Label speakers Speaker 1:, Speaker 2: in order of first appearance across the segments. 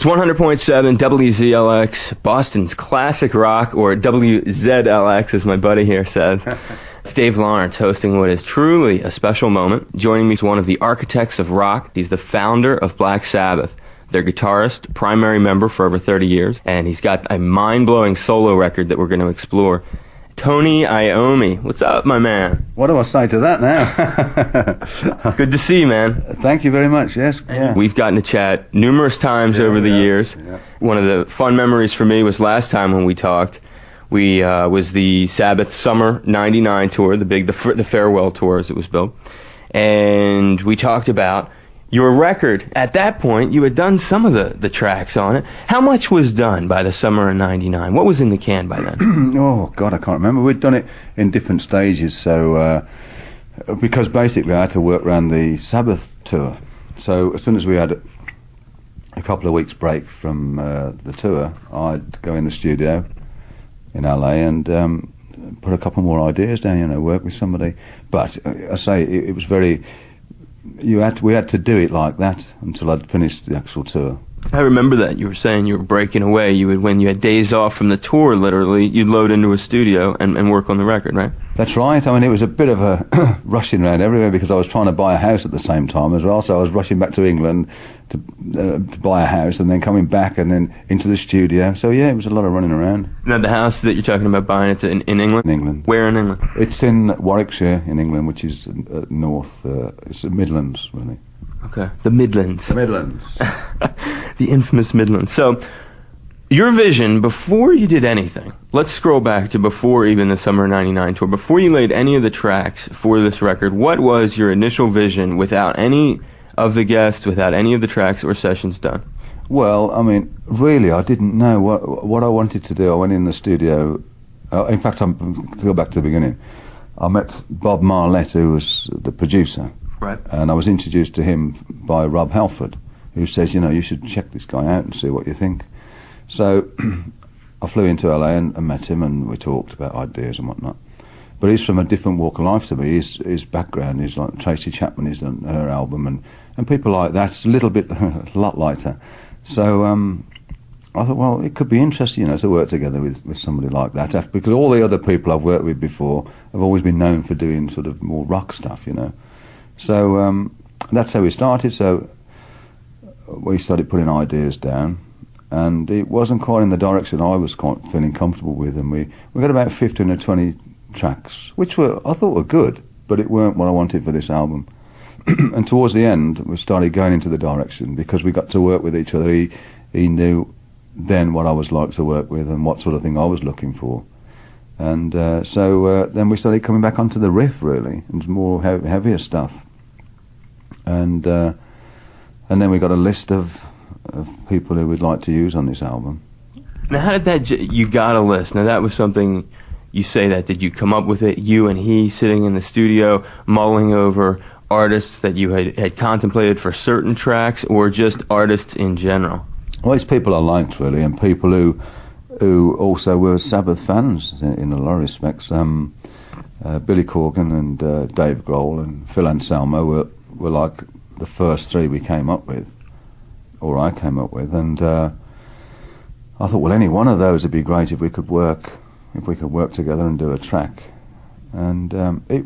Speaker 1: 100.7 WZLX, Boston's classic rock, or WZLX, as my buddy here says. It's Dave Lawrence hosting what is truly a special moment. Joining me is one of the architects of rock. He's the founder of Black Sabbath, their guitarist, primary member for over 30 years, and he's got a mind-blowing solo record that we're going to explore. Tony Iommi. What's up, my man?
Speaker 2: What do I say to that now?
Speaker 1: Good to see you, man.
Speaker 2: Thank you very much, yes. Yeah.
Speaker 1: We've gotten to chat numerous times over the years. Yeah. One of the fun memories for me was last time when we talked. We was the Sabbath Summer '99 tour, the farewell tour as it was billed. And we talked about your record. At that point, you had done some of the tracks on it. How much was done by the summer of '99? What was in the can by then?
Speaker 2: Oh, God, I can't remember. We'd done it in different stages, so because basically I had to work around the Sabbath tour. So as soon as we had a couple of weeks break from the tour, I'd go in the studio in LA and put a couple more ideas down, work with somebody. But I say it was very... we had to do it like that until I'd finished the actual tour.
Speaker 1: I remember that. You were saying you were breaking away. When you had days off from the tour, literally, you'd load into a studio and work on the record, right?
Speaker 2: That's right. I mean, it was a bit of a rushing around everywhere because I was trying to buy a house at the same time as well. So I was rushing back to England to buy a house and then coming back and then into the studio. So yeah, it was a lot of running around. Now,
Speaker 1: the house that you're talking about buying, it's in England?
Speaker 2: In England.
Speaker 1: Where in England?
Speaker 2: It's in Warwickshire in England, which is north. It's the Midlands, really.
Speaker 1: Okay, the Midlands.
Speaker 2: The Midlands.
Speaker 1: The infamous Midlands. So, your vision, before you did anything, let's scroll back to before even the Summer '99 tour, before you laid any of the tracks for this record, what was your initial vision without any of the guests, without any of the tracks or sessions done?
Speaker 2: Well, I mean, really, I didn't know what I wanted to do. I went in the studio. In fact, to go back to the beginning, I met Bob Marlette, who was the producer.
Speaker 1: Right.
Speaker 2: And I was introduced to him by Rob Halford, who says, you should check this guy out and see what you think. So I flew into LA and met him, and we talked about ideas and whatnot. But he's from a different walk of life to me. His background is like Tracy Chapman, he's done her album, and people like that. It's a little bit, a lot lighter. So I thought, well, it could be interesting, to work together with somebody like that, because all the other people I've worked with before have always been known for doing sort of more rock stuff, So that's how we started. So we started putting ideas down, and it wasn't quite in the direction I was feeling comfortable with. And we got about 15 or 20 tracks, which I thought were good, but it weren't what I wanted for this album. And towards the end, we started going into the direction because we got to work with each other. He knew then what I was like to work with and what sort of thing I was looking for. And so then we started coming back onto the riff, really, and more heavier stuff. And then we got a list of people who we'd like to use on this album.
Speaker 1: Now, how did you got a list? Now, that was something, you say that, did you come up with it, you and he sitting in the studio, mulling over artists that you had contemplated for certain tracks, or just artists in general?
Speaker 2: Well, it's people I liked, really, and people who also were Sabbath fans in a lot of respects. Billy Corgan and Dave Grohl and Phil Anselmo were like the first three we came up with, or I came up with, and I thought, well, any one of those would be great if we could work together and do a track. And it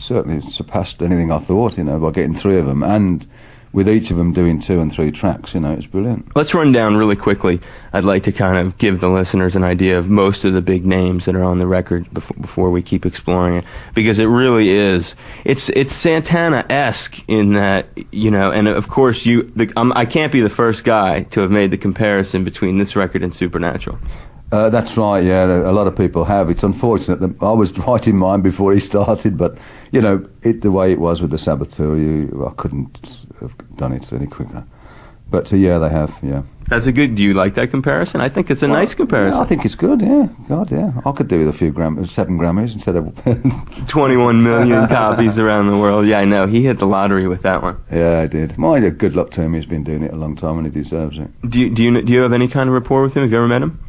Speaker 2: certainly surpassed anything I thought, by getting three of them, and with each of them doing 2 and 3 tracks, it's brilliant.
Speaker 1: Let's run down really quickly. I'd like to kind of give the listeners an idea of most of the big names that are on the record before we keep exploring it, because it really is. It's Santana-esque in that, and of course I can't be the first guy to have made the comparison between this record and Supernatural.
Speaker 2: That's right, yeah, a lot of people have. It's unfortunate that I was writing mine before he started, but, the way it was with the Sabbath tour, I couldn't have done it any quicker. But, yeah, they have, yeah.
Speaker 1: That's do you like that comparison? I think it's a nice comparison.
Speaker 2: Yeah, I think it's good, yeah. God, yeah. I could do with a few 7 Grammys instead of...
Speaker 1: 21 million copies around the world. Yeah, I know. He hit the lottery with that one.
Speaker 2: Yeah, I did. Good luck to him. He's been doing it a long time and he deserves it.
Speaker 1: Do you have any kind of rapport with him? Have you ever met him?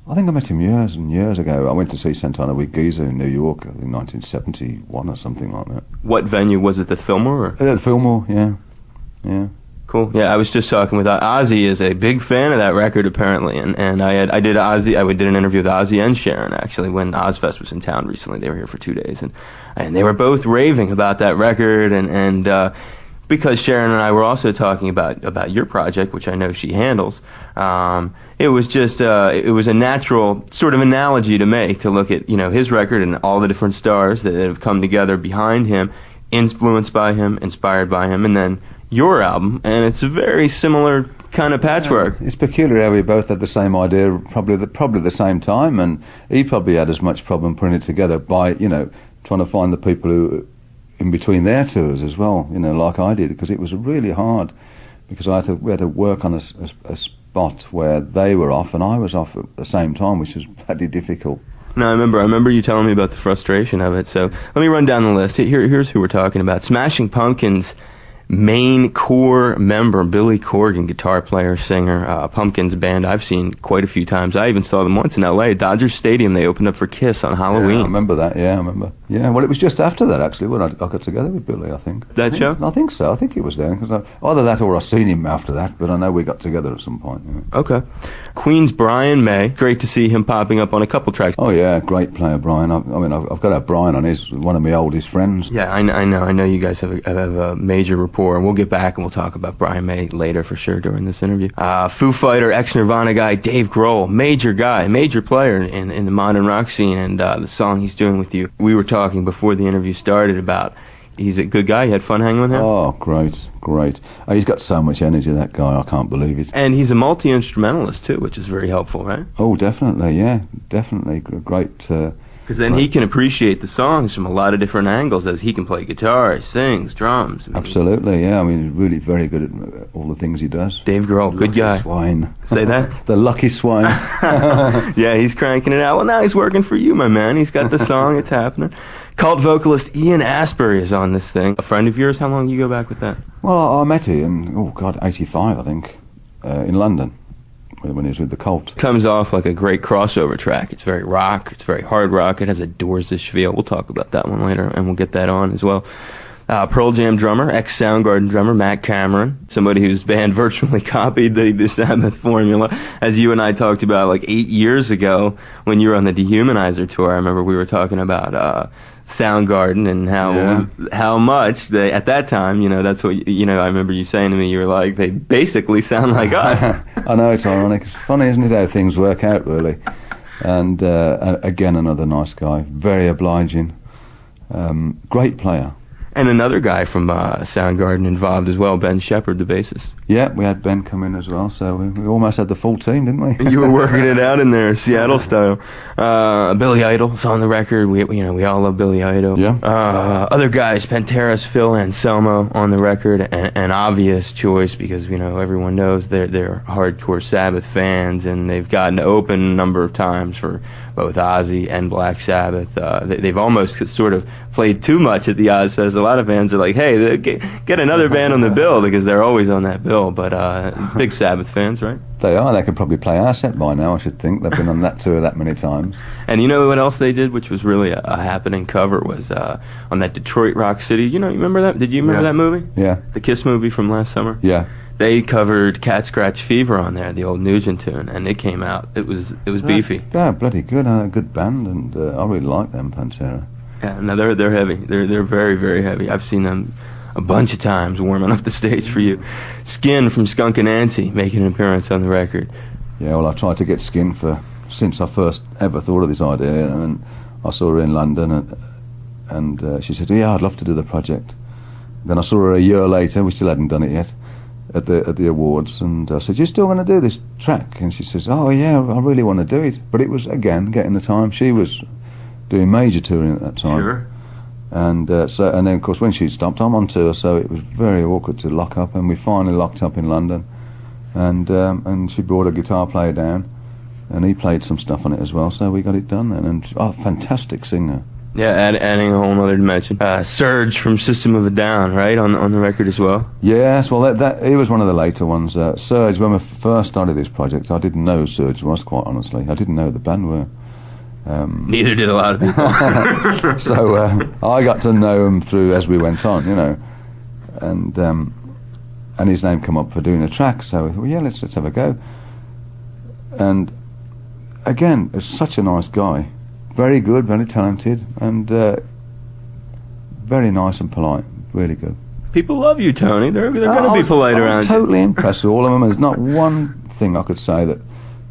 Speaker 2: I think I met him years and years ago. I went to see Santana with Geezer in New York in 1971 or something like that.
Speaker 1: What venue was it? The Fillmore?
Speaker 2: The Fillmore, yeah.
Speaker 1: Cool. Yeah, I was just talking with Ozzy is a big fan of that record apparently, and I did an interview with Ozzy and Sharon actually when Ozfest was in town recently. They were here for 2 days, and they were both raving about that record, and because Sharon and I were also talking about your project, which I know she handles. It was just it was a natural sort of analogy to make, to look at his record and all the different stars that have come together behind him, influenced by him, inspired by him, and then your album, and it's a very similar kind of patchwork.
Speaker 2: It's peculiar how we both had the same idea, probably the same time, and he probably had as much problem putting it together by trying to find the people who in between their tours as well, like I did, because it was really hard, because we had to work on a spot where they were off and I was off at the same time, which was bloody difficult.
Speaker 1: No, I remember you telling me about the frustration of it. So let me run down the list. Here's who we're talking about. Smashing Pumpkins' main core member, Billy Corgan, guitar player, singer, Pumpkins band I've seen quite a few times. I even saw them once in L.A. Dodger Stadium. They opened up for Kiss on Halloween.
Speaker 2: Yeah, I remember that. Yeah, I remember. Yeah, well, it was just after that, actually, when I got together with Billy, I think.
Speaker 1: Show?
Speaker 2: I think so. I think it was then. Cause either that or I seen him after that, but I know we got together at some point.
Speaker 1: Okay. Queen's Brian May. Great to see him popping up on a couple tracks.
Speaker 2: Oh, yeah, great player, Brian. I've got to have Brian on. He's one of my oldest friends.
Speaker 1: Yeah, I know you guys have a major rapport, and we'll get back and we'll talk about Brian May later for sure during this interview. Foo Fighter, ex-Nirvana guy, Dave Grohl, major guy, major player in the modern rock scene, and the song he's doing with you. We were talking before the interview started about he's a good guy. You had fun hanging with him?
Speaker 2: Oh, great. Oh, he's got so much energy, that guy. I can't believe it.
Speaker 1: And he's a multi-instrumentalist too, which is very helpful, right?
Speaker 2: Oh, definitely, yeah. Definitely. Great.
Speaker 1: Because then he can appreciate the songs from a lot of different angles, as he can play guitar, sings, drums.
Speaker 2: Absolutely, yeah. He's really very good at all the things he does.
Speaker 1: Dave Grohl, good guy.
Speaker 2: Swine.
Speaker 1: Say that?
Speaker 2: The lucky swine.
Speaker 1: Yeah, he's cranking it out. Well, now he's working for you, my man. He's got the song. It's happening. Cult vocalist Ian Astbury is on this thing. A friend of yours? How long you go back with that?
Speaker 2: Well, I met him in, 85, I think, in London, when he was with the Cult.
Speaker 1: Comes off like a great crossover track. It's very rock. It's very hard rock. It has a Doors-ish feel. We'll talk about that one later, and we'll get that on as well. Pearl Jam drummer, ex-Soundgarden drummer, Matt Cameron, somebody whose band virtually copied the Sabbath formula, as you and I talked about like 8 years ago when you were on the Dehumanizer tour. I remember we were talking about Soundgarden and how much they, at that time, that's what, I remember you saying to me, you were like, they basically sound like us.
Speaker 2: I know, it's ironic. It's funny, isn't it, how things work out, really. And again, another nice guy, very obliging, great player.
Speaker 1: And another guy from Soundgarden involved as well, Ben Shepherd, the bassist.
Speaker 2: Yeah, we had Ben come in as well, so we almost had the full team, didn't we?
Speaker 1: You were working it out in there, Seattle style. Billy Idol's on the record. We all love Billy Idol.
Speaker 2: Yeah.
Speaker 1: Other guys, Pantera's Phil Anselmo on the record, an obvious choice because everyone knows they're hardcore Sabbath fans, and they've gotten open a number of times for both Ozzy and Black Sabbath. They've almost sort of played too much at the Ozfest. A lot of fans are like, hey, get another band on the bill, because they're always on that bill. But big Sabbath fans, right?
Speaker 2: They are. They could probably play our set by now, I should think. They've been on that tour that many times.
Speaker 1: And you know what else they did, which was really a happening cover, was on that Detroit Rock City. You remember that? Did you remember that movie?
Speaker 2: Yeah.
Speaker 1: The Kiss movie from last summer?
Speaker 2: Yeah.
Speaker 1: They covered Cat Scratch Fever on there, the old Nugent tune, and it came out. It was beefy.
Speaker 2: They're bloody good. Good band, and I really like them, Pantera.
Speaker 1: Yeah, no, they're heavy. They're very, very heavy. I've seen them a bunch of times warming up the stage for you. Skin from Skunk and Nancy making an appearance on the record.
Speaker 2: Yeah, well, I tried to get Skin since I first ever thought of this idea, and I saw her in London, and she said, "Yeah, I'd love to do the project." Then I saw her a year later. We still hadn't done it yet at the awards, and I said, "You're still going to do this track?" And she says, "Oh yeah, I really want to do it." But it was again getting the time. She was doing major touring at that time.
Speaker 1: Sure.
Speaker 2: And then of course when she stopped, I'm on tour, so it was very awkward to lock up, and we finally locked up in London, and she brought a guitar player down, and he played some stuff on it as well, so we got it done then. And fantastic singer. Yeah,
Speaker 1: adding a whole other dimension. Serge from System of a Down, right, on the record as well?
Speaker 2: Yes, well, that he was one of the later ones. Serge, when we first started this project, I didn't know who Serge was, quite honestly. I didn't know who the band were.
Speaker 1: Neither did a lot of people.
Speaker 2: So I got to know him through as we went on, and and his name come up for doing a track. So we thought, well, yeah, let's have a go. And again, it's such a nice guy, very good, very talented, and very nice and polite, really good.
Speaker 1: People love you, Tony. They're going to be polite around you.
Speaker 2: I was totally impressed with all of them. There's not one thing I could say that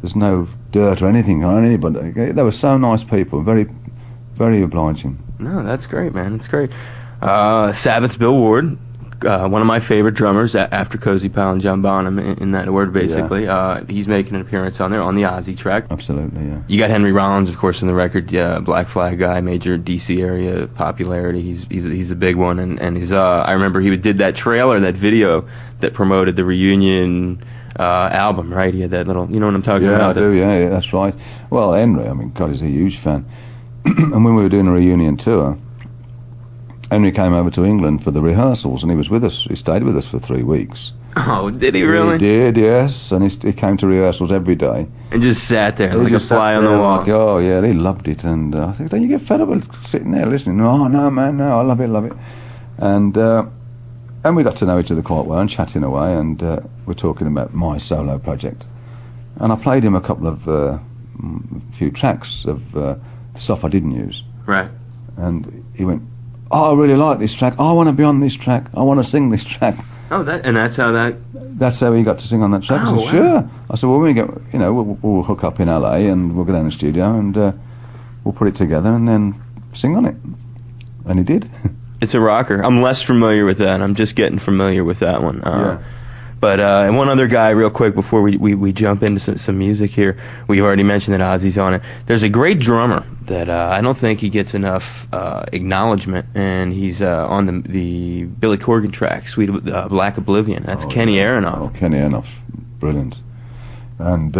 Speaker 2: there's no dirt or anything on anybody. They were so nice people, very, very obliging.
Speaker 1: No, that's great, man. It's great. Sabbath's Bill Ward, one of my favorite drummers after Cozy Powell and John Bonham in that order, basically. Yeah. He's making an appearance on there on the Ozzy track.
Speaker 2: Absolutely, yeah.
Speaker 1: You got Henry Rollins, of course, in the record. Black Flag guy, major DC area popularity. He's a big one, and he's. I remember he did that trailer, that video that promoted the reunion album, right? He had that little, you know what I'm talking about?
Speaker 2: Yeah, I do. Yeah, that's right. Well, Henry, I mean, God, he's a huge fan. And when we were doing a reunion tour, Henry came over to England for the rehearsals, and he was with us. He stayed with us for 3 weeks.
Speaker 1: Oh, did he really?
Speaker 2: He did, yes. And he came to rehearsals every day.
Speaker 1: And just sat there like a fly on the wall.
Speaker 2: Like, oh, yeah, he loved it. And I think, don't you get fed up with sitting there listening? Oh, no, man, no, I love it. And we got to know each other quite well and chatting away, and we're talking about my solo project. And I played him a couple of few tracks of stuff I didn't use.
Speaker 1: Right.
Speaker 2: And he went, oh, I really like this track. I want to be on this track. I want to sing this track.
Speaker 1: Oh, that's how that...
Speaker 2: That's how he got to sing on that track.
Speaker 1: Oh,
Speaker 2: I said, sure. I said, well, when we get, we'll hook up in LA and we'll go down to the studio and we'll put it together and then sing on it. And he did.
Speaker 1: It's a rocker. I'm less familiar with that. I'm just getting familiar with that one.
Speaker 2: Yeah.
Speaker 1: But and one other guy, real quick, before we jump into some music here. We've already mentioned that Ozzy's on it. There's a great drummer that I don't think he gets enough acknowledgement, and he's on the Billy Corgan track, Sweet Black Oblivion. That's Kenny Aronoff.
Speaker 2: Oh, Kenny Aronoff's brilliant. And,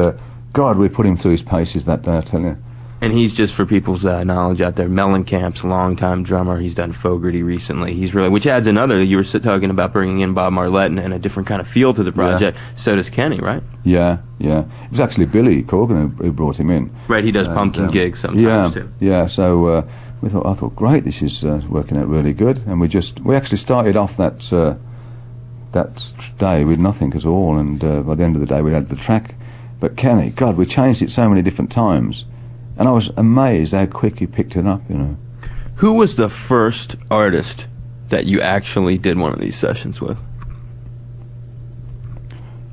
Speaker 2: God, we put him through his paces that day, I tell you.
Speaker 1: And he's, just for people's knowledge out there, Mellencamp's longtime drummer. He's done Fogerty recently. He's really, which adds another. You were talking about bringing in Bob Marlette and a different kind of feel to the project. Yeah. So does Kenny, right?
Speaker 2: Yeah. It was actually Billy Corgan who brought him in.
Speaker 1: Right. He does pumpkin gigs sometimes too.
Speaker 2: Yeah. So I thought, great, this is working out really good. And we actually started off that day with nothing at all. And by the end of the day, we had the track. But Kenny, God, we changed it so many different times. And I was amazed how quick he picked it up,
Speaker 1: Who was the first artist that you actually did one of these sessions with?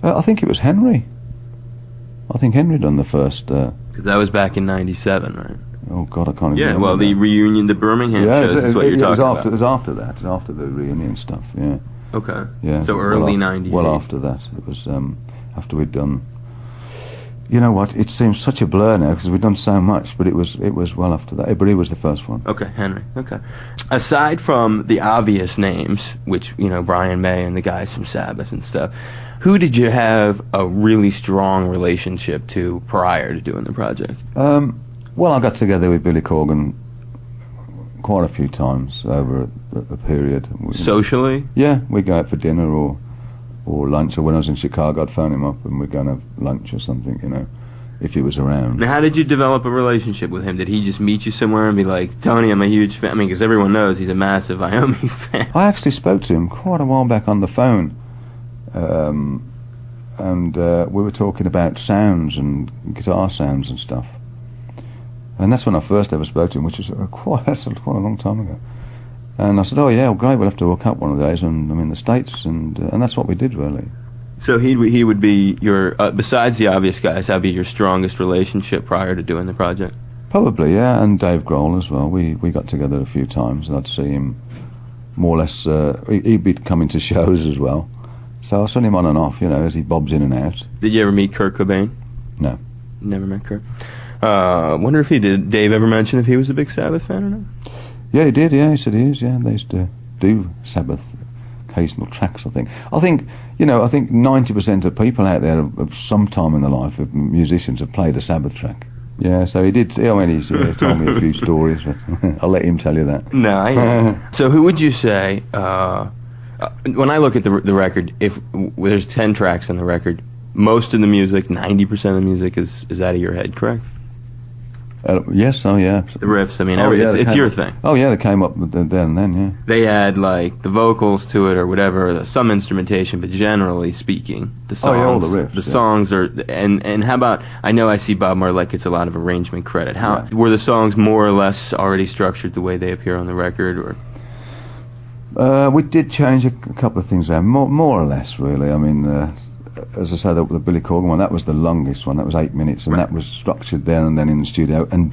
Speaker 2: I think it was Henry. I think Henry done the first...
Speaker 1: Because that was back in '97, right?
Speaker 2: Oh, God, I can't even remember.
Speaker 1: Yeah, well, the reunion, the Birmingham shows is what you're talking about.
Speaker 2: It was after that. It was after the reunion stuff, yeah.
Speaker 1: Okay.
Speaker 2: Yeah.
Speaker 1: So early '98.
Speaker 2: Well, after that. It was after we'd done... You know what? It seems such a blur now because we've done so much, but it was well after that. But he was the first one.
Speaker 1: Okay, Henry. Okay. Aside from the obvious names, which Brian May and the guys from Sabbath and stuff, who did you have a really strong relationship to prior to doing the project?
Speaker 2: Well, I got together with Billy Corgan quite a few times over a period.
Speaker 1: Socially?
Speaker 2: Yeah, we'd go out for dinner or lunch, or when I was in Chicago I'd phone him up and we'd go and have lunch or something, if he was around.
Speaker 1: Now, how did you develop a relationship with him? Did he just meet you somewhere and be like, Tony, I'm a huge fan? I mean, because everyone knows he's a massive Iommi fan.
Speaker 2: I actually spoke to him quite a while back on the phone, and we were talking about sounds and guitar sounds and stuff. And that's when I first ever spoke to him, which was quite a long time ago. And I said, oh, yeah, well, great, we'll have to hook up one of the days, and I'm in the States, and that's what we did, really.
Speaker 1: So he would be your, besides the obvious guys, that would be your strongest relationship prior to doing the project?
Speaker 2: Probably, yeah, and Dave Grohl as well. We got together a few times, and I'd see him more or less, he'd be coming to shows as well. So I saw him on and off, as he bobs in and out.
Speaker 1: Did you ever meet Kurt Cobain?
Speaker 2: No.
Speaker 1: Never met Kurt. Wonder if he did. Dave ever mention if he was a big Sabbath fan or not?
Speaker 2: Yeah, he did, yeah, he said he is, yeah. They used to do Sabbath occasional tracks, I think. I think 90% of people out there of some time in their life, of musicians, have played a Sabbath track. Yeah, so he did, he's told me a few stories, but I'll let him tell you that.
Speaker 1: No, So who would you say, when I look at the record, if there's 10 tracks on the record, most of the music, 90% of the music is out of your head, correct?
Speaker 2: Yes, oh yeah.
Speaker 1: The riffs, I mean, it's your thing.
Speaker 2: Oh yeah, they came up with there and then, yeah.
Speaker 1: They add like the vocals to it or whatever, some instrumentation, but generally speaking, the songs,
Speaker 2: all the riffs,
Speaker 1: songs are, and how about, I know I see Bob more like it's a lot of arrangement credit. How were the songs more or less already structured the way they appear on the record, or?
Speaker 2: We did change a couple of things there, more or less, really. I mean, as I say, the Billy Corgan one, that was the longest one. That was 8 minutes, and that was structured there and then in the studio and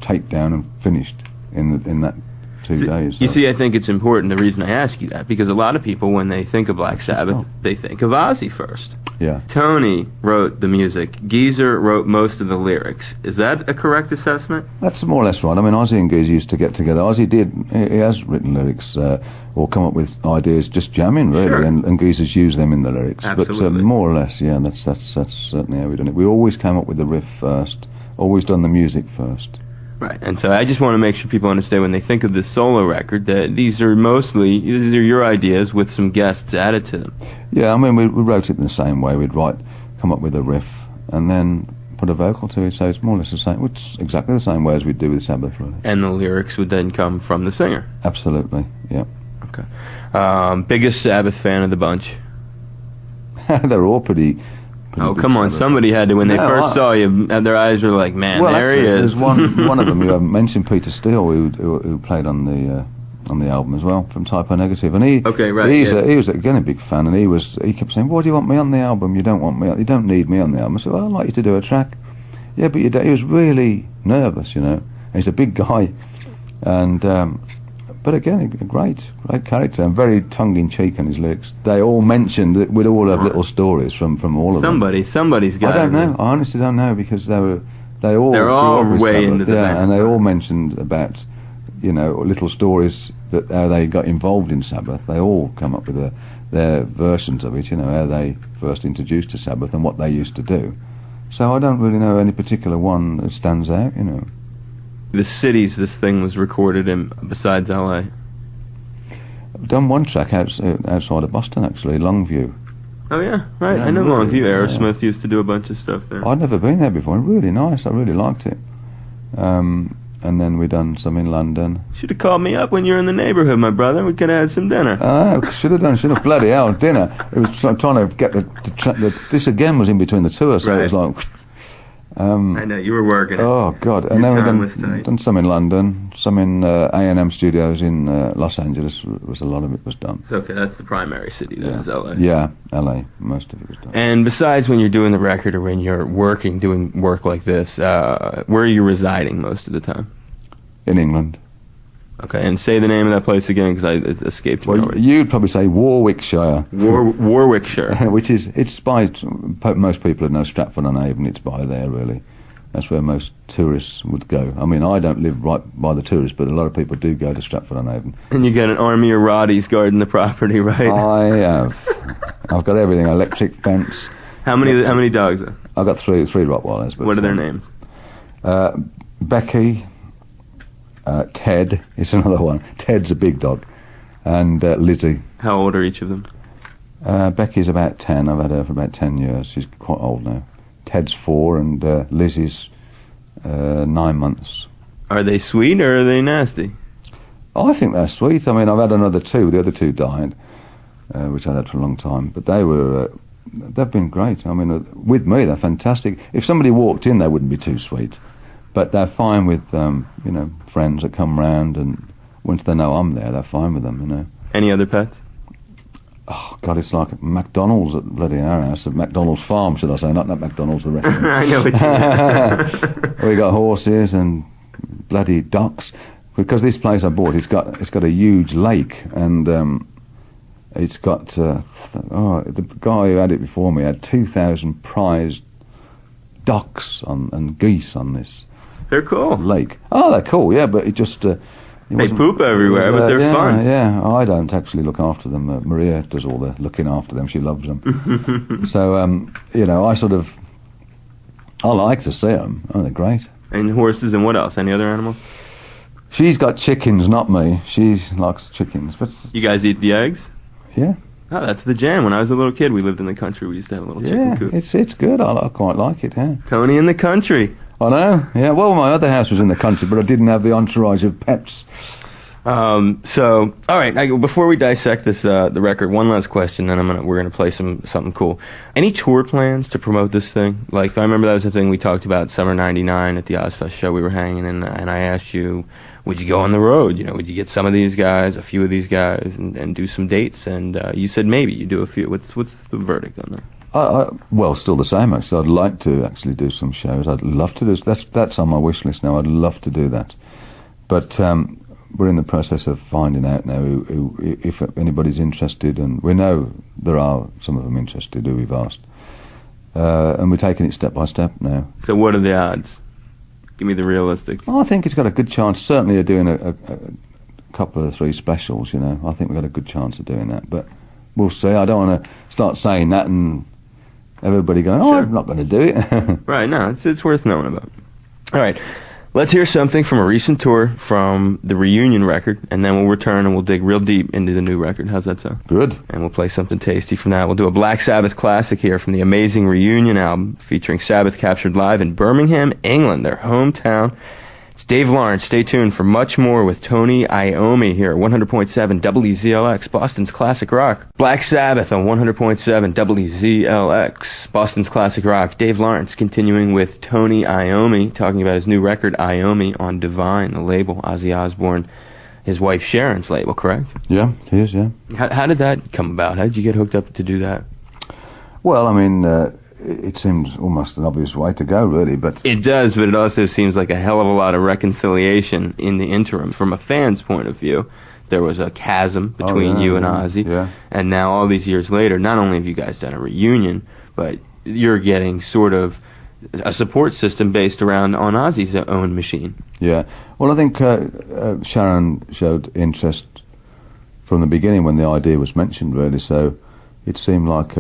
Speaker 2: taped down and finished in that 2 days. So.
Speaker 1: You see, I think it's important, the reason I ask you that, because a lot of people, when they think of Black Sabbath, they think of Ozzy first.
Speaker 2: Yeah.
Speaker 1: Tony wrote the music. Geezer wrote most of the lyrics. Is that a correct assessment?
Speaker 2: That's more or less right. I mean, Ozzy and Geezer used to get together. Ozzy he has written lyrics or come up with ideas just jamming, really,
Speaker 1: sure.
Speaker 2: and Geezer's used them in the lyrics.
Speaker 1: Absolutely.
Speaker 2: But more or less, yeah, that's certainly how we done it. We always came up with the riff first, always done the music first.
Speaker 1: Right, and so I just want to make sure people understand when they think of this solo record that these are your ideas with some guests added to them.
Speaker 2: Yeah, I mean, we wrote it in the same way. We'd come up with a riff, and then put a vocal to it, so it's more or less the same. It's exactly the same way as we do with Sabbath, really.
Speaker 1: And the lyrics would then come from the singer?
Speaker 2: Absolutely, yeah.
Speaker 1: Okay. Biggest Sabbath fan of the bunch?
Speaker 2: They're all pretty
Speaker 1: oh, come on. Somebody had to, when they first saw you, their eyes were like, man, there he is.
Speaker 2: There's one of them, you haven't mentioned, Peter Steele, who played on the album as well, from Typo Negative. And he was, again, a big fan, and he kept saying, why do you want me on the album? You don't need me on the album. I said, well, I'd like you to do a track. Yeah, but he was really nervous, you know. He's a big guy. And... but again, a great character, and very tongue-in-cheek in his lyrics. They all mentioned that we'd all have little stories from all of them.
Speaker 1: Somebody's got.
Speaker 2: I don't know. I honestly don't know, because they're all
Speaker 1: way into the band.
Speaker 2: and they all mentioned about, you know, little stories that how they got involved in Sabbath. They all come up with their versions of it. You know, how they first introduced to Sabbath and what they used to do. So I don't really know any particular one that stands out. You know.
Speaker 1: The cities this thing was recorded in, besides L.A.?
Speaker 2: I've done one track outside of Boston, actually, Longview.
Speaker 1: Oh, yeah, right. Yeah, I know really, Longview. Aerosmith used to do a bunch of stuff there.
Speaker 2: I'd never been there before. Really nice. I really liked it. And then we done some in London.
Speaker 1: Should have called me up when you were in the neighborhood, my brother. We could have had some dinner.
Speaker 2: Should have. Bloody hell, dinner. It was trying to get this again was in between the tours, so it was like...
Speaker 1: I know, you were working.
Speaker 2: Oh, God. And then we've done some in London, some in A&M Studios in Los Angeles. A lot of it was done.
Speaker 1: Okay, that's the primary city, then, is L.A.
Speaker 2: Yeah, L.A. Most of it was done.
Speaker 1: And besides when you're doing the record or when you're doing work like this, where are you residing most of the time?
Speaker 2: In England.
Speaker 1: Okay, and say the name of that place again, because it escaped me already.
Speaker 2: You'd probably say Warwickshire.
Speaker 1: Warwickshire.
Speaker 2: Which is, it's by, most people would know Stratford-on-Avon, it's by there, really. That's where most tourists would go. I mean, I don't live right by the tourists, but a lot of people do go to Stratford-on-Avon.
Speaker 1: And you got an army of Roddies guarding the property, right?
Speaker 2: I have. I've got everything, electric fence.
Speaker 1: How many dogs?
Speaker 2: I've got three Rottweilers.
Speaker 1: What are their names?
Speaker 2: Becky... Ted is another one. Ted's a big dog. And Lizzie.
Speaker 1: How old are each of them?
Speaker 2: Becky's about 10. I've had her for about 10 years. She's quite old now. Ted's 4 and Lizzie's 9 months.
Speaker 1: Are they sweet or are they nasty?
Speaker 2: I think they're sweet. I mean, I've had another 2. The other 2 died, which I'd had for a long time. But they've been great. I mean, with me, they're fantastic. If somebody walked in, they wouldn't be too sweet. But they're fine with, friends that come round, and once they know I'm there, they're fine with them, you know.
Speaker 1: Any other pets?
Speaker 2: Oh, God, it's like McDonald's at bloody our house, at McDonald's farm, should I say, not McDonald's, the restaurant.
Speaker 1: I know what you mean.
Speaker 2: We got horses and bloody ducks, because this place I bought, it's got a huge lake, and it's got, the guy who had it before me had 2,000 prized ducks and geese on this.
Speaker 1: They're cool.
Speaker 2: Lake. Oh, they're cool, yeah, but it just...
Speaker 1: they poop everywhere, but they're fun.
Speaker 2: Yeah, I don't actually look after them. Maria does all the looking after them. She loves them. So, I like to see them. Oh, they're great.
Speaker 1: And horses and what else? Any other animals?
Speaker 2: She's got chickens, not me. She likes chickens. But
Speaker 1: you guys eat the eggs?
Speaker 2: Yeah.
Speaker 1: Oh, that's the jam. When I was a little kid, we lived in the country. We used to have a little chicken coop.
Speaker 2: It's good. I quite like it, yeah.
Speaker 1: Tony in the country.
Speaker 2: I know, yeah. Well, my other house was in the country, but I didn't have the entourage of pets.
Speaker 1: So, all right. Before we dissect this, the record, one last question, then we're gonna play something cool. Any tour plans to promote this thing? Like, I remember that was the thing we talked about summer '99 at the Ozfest show we were hanging, and I asked you, would you go on the road? You know, would you get some of these guys, a few of these guys, and do some dates? And you said maybe you do a few. What's the verdict on that?
Speaker 2: Well, still the same, actually. I'd like to actually do some shows. I'd love to do. That's on my wish list now. I'd love to do that, but. We're in the process of finding out now if anybody's interested, and we know there are some of them interested who we've asked, and we're taking it step by step now.
Speaker 1: So what are the odds? Give me the realistic.
Speaker 2: I think it's got a good chance, certainly, of doing a couple of 3 specials, you know. I think we've got a good chance of doing that, but we'll see. I don't want to start saying that and everybody going, oh, sure. I'm not going to do it.
Speaker 1: Right, no, it's worth knowing about. All right. Let's hear something from a recent tour from the Reunion record, and then we'll return and we'll dig real deep into the new record. How's that sound?
Speaker 2: Good.
Speaker 1: And we'll play something tasty from that. We'll do a Black Sabbath classic here from the amazing Reunion album featuring Sabbath captured live in Birmingham, England, their hometown. It's Dave Lawrence. Stay tuned for much more with Tony Iommi here at 100.7 WZLX, Boston's classic rock. Black Sabbath on 100.7 WZLX, Boston's classic rock. Dave Lawrence continuing with Tony Iommi, talking about his new record, Iommi, on Divine, the label, Ozzy Osbourne, his wife Sharon's label, correct?
Speaker 2: Yeah, it is, yeah.
Speaker 1: How did that come about? How did you get hooked up to do that?
Speaker 2: Well, I mean... it seems almost an obvious way to go, really, but...
Speaker 1: It does, but it also seems like a hell of a lot of reconciliation in the interim. From a fan's point of view, there was a chasm between you and Ozzy, and now all these years later, not only have you guys done a reunion, but you're getting sort of a support system based around on Ozzy's own machine. Yeah,
Speaker 2: well, I think Sharon showed interest from the beginning when the idea was mentioned, really, so it seemed like...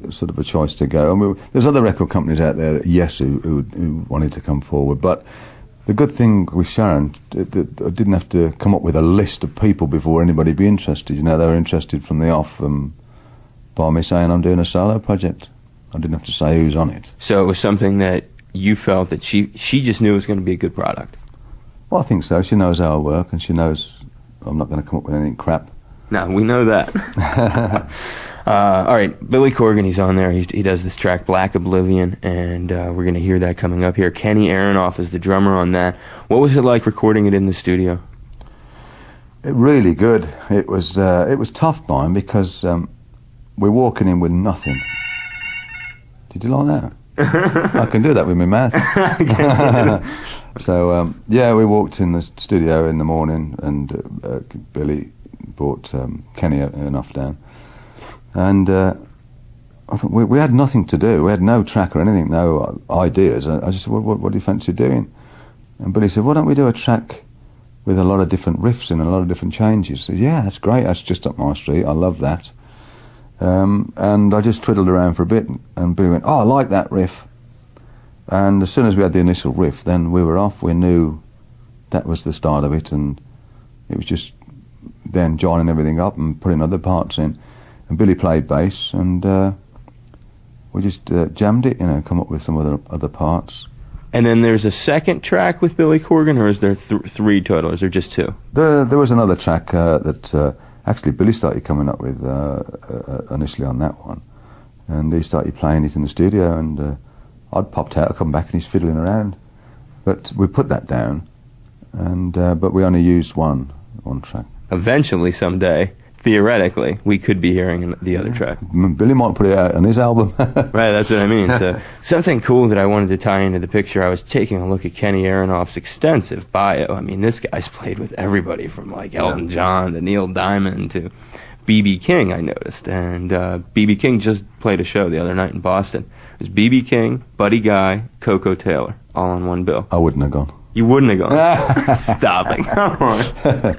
Speaker 2: sort of a choice to go. I mean, there's other record companies out there, who wanted to come forward, but the good thing with Sharon, I didn't have to come up with a list of people before anybody be interested. You know, they were interested from the off by me saying I'm doing a solo project. I didn't have to say who's on it.
Speaker 1: So it was something that you felt that she just knew it was going to be a good product.
Speaker 2: Well, I think so. She knows how I work, and she knows I'm not going to come up with anything crap.
Speaker 1: No, we know that. All right, Billy Corgan, he's on there. He does this track, Black Oblivion, and we're going to hear that coming up here. Kenny Aronoff is the drummer on that. What was it like recording it in the studio?
Speaker 2: Really good. It was tough, Brian, because we're walking in with nothing. Did you like that? I can do that with my mouth. So, we walked in the studio in the morning, and Billy brought Kenny enough down. And I thought we had nothing to do. We had no track or anything, no ideas. I just said, what do you fancy doing? And Billy said, why don't we do a track with a lot of different riffs and a lot of different changes? I said, yeah, that's great. That's just up my street. I love that. And I just twiddled around for a bit, and Billy went, oh, I like that riff. And as soon as we had the initial riff, then we were off. We knew that was the start of it, and it was just then joining everything up and putting other parts in. And Billy played bass, and we just jammed it, come up with some other parts.
Speaker 1: And then there's a second track with Billy Corgan, or is there 3 total? Is there just 2?
Speaker 2: There was another track that actually Billy started coming up with initially on that one. And he started playing it in the studio, and I'd popped out, I'd come back, and he's fiddling around. But we put that down, and but we only used one track.
Speaker 1: Eventually, someday, theoretically, we could be hearing the other track.
Speaker 2: Billy might put it out on his album.
Speaker 1: Right, that's what I mean. So something cool that I wanted to tie into the picture, I was taking a look at Kenny Aronoff's extensive bio. I mean, this guy's played with everybody from like Elton John to Neil Diamond to B.B. King, I noticed. And B.B. King just played a show the other night in Boston. It was B.B. King, Buddy Guy, Coco Taylor, all on one bill.
Speaker 2: I wouldn't have gone.
Speaker 1: You wouldn't have gone? Stop it. Come on.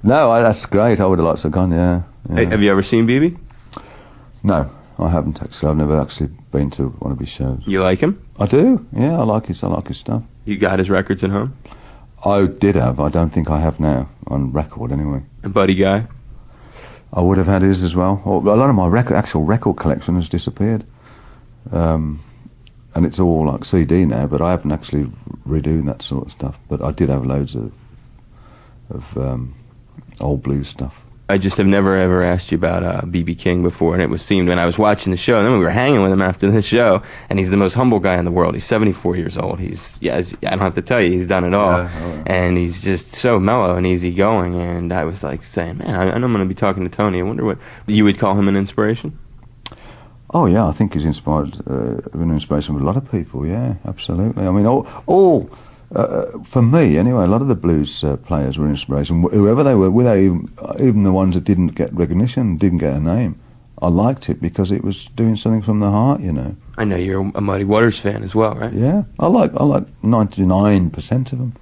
Speaker 2: No, that's great. I would have liked to have gone, yeah.
Speaker 1: Hey, have you ever seen BB?
Speaker 2: No, I haven't actually. I've never actually been to one of his shows.
Speaker 1: You like him?
Speaker 2: I do, yeah. I like his stuff.
Speaker 1: You got his records at home?
Speaker 2: I did have. I don't think I have now, on record anyway.
Speaker 1: And Buddy Guy?
Speaker 2: I would have had his as well. A lot of my actual record collection has disappeared. and it's all like CD now, but I haven't actually redoing that sort of stuff. But I did have loads of old blues stuff.
Speaker 1: I just have never ever asked you about B.B. King before, and it was seemed when I was watching the show, and then we were hanging with him after the show, and he's the most humble guy in the world. He's 74 years old. I don't have to tell you, he's done it all.
Speaker 2: Yeah.
Speaker 1: And he's just so mellow and easygoing, and I was like saying, man, I know I'm going to be talking to Tony. I wonder what you would call him an inspiration?
Speaker 2: Oh yeah, I think he's been an inspiration for a lot of people. Yeah, absolutely. I mean, for me anyway, a lot of the blues players were an inspiration. Whoever they were, without even the ones that didn't get recognition, didn't get a name. I liked it because it was doing something from the heart, you know.
Speaker 1: I know you're a Muddy Waters fan as well, right?
Speaker 2: Yeah, I like 99% of them.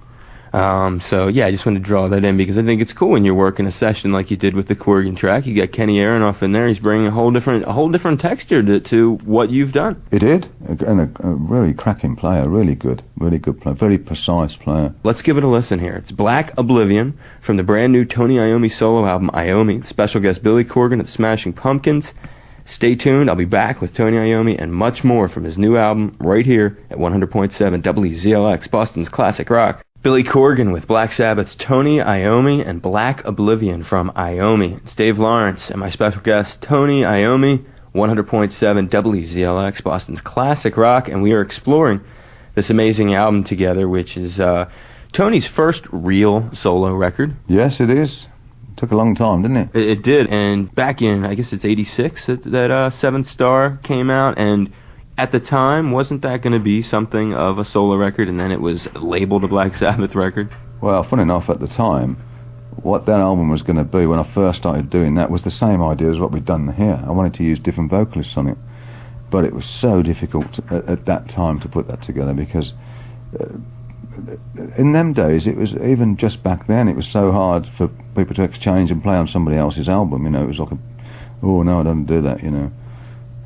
Speaker 1: So yeah, I just wanted to draw that in because I think it's cool when you're working a session like you did with the Corrigan track. You got Kenny Aronoff in there. He's bringing a whole different texture to what you've done.
Speaker 2: He did, and a really cracking player, really good player, very precise player.
Speaker 1: Let's give it a listen here. It's Black Oblivion from the brand new Tony Iommi solo album Iommi. Special guest Billy Corgan of the Smashing Pumpkins. Stay tuned. I'll be back with Tony Iommi and much more from his new album right here at 100.7 WZLX, Boston's classic rock. Billy Corgan with Black Sabbath's Tony Iommi and Black Oblivion from Iommi. It's Dave Lawrence and my special guest Tony Iommi, 100.7 WZLX, Boston's classic rock, and we are exploring this amazing album together, which is Tony's first real solo record.
Speaker 2: Yes, it is. It took a long time, didn't it?
Speaker 1: It did, and back in, I guess it's 86 that Seventh Star came out, and at the time, wasn't that going to be something of a solo record, and then it was labeled a Black Sabbath record?
Speaker 2: Well, funny enough, at the time, what that album was going to be when I first started doing that was the same idea as what we'd done here. I wanted to use different vocalists on it, but it was so difficult at that time to put that together because in them days, it was, even just back then, it was so hard for people to exchange and play on somebody else's album, you know. It was like, oh no, I don't do that, you know.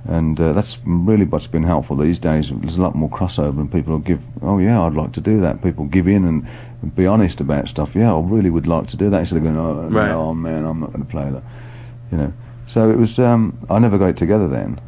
Speaker 2: And that's really what's been helpful these days. There's a lot more crossover, and people will give, oh yeah, I'd like to do that. People give in and be honest about stuff. Yeah, I really would like to do that, instead of going, oh,
Speaker 1: right.
Speaker 2: No, man, I'm not going to play that, you know. So it was, I never got it together then.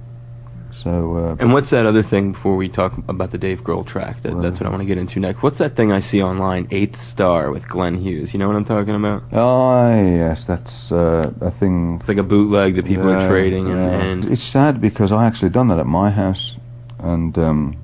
Speaker 2: So.
Speaker 1: And what's that other thing before we talk about the Dave Grohl track? That's what I want to get into next. What's that thing I see online, Eighth Star with Glenn Hughes? You know what I'm talking about?
Speaker 2: Oh yes, that's a thing.
Speaker 1: It's like a bootleg that people are trading, and
Speaker 2: it's sad because I actually done that at my house, and in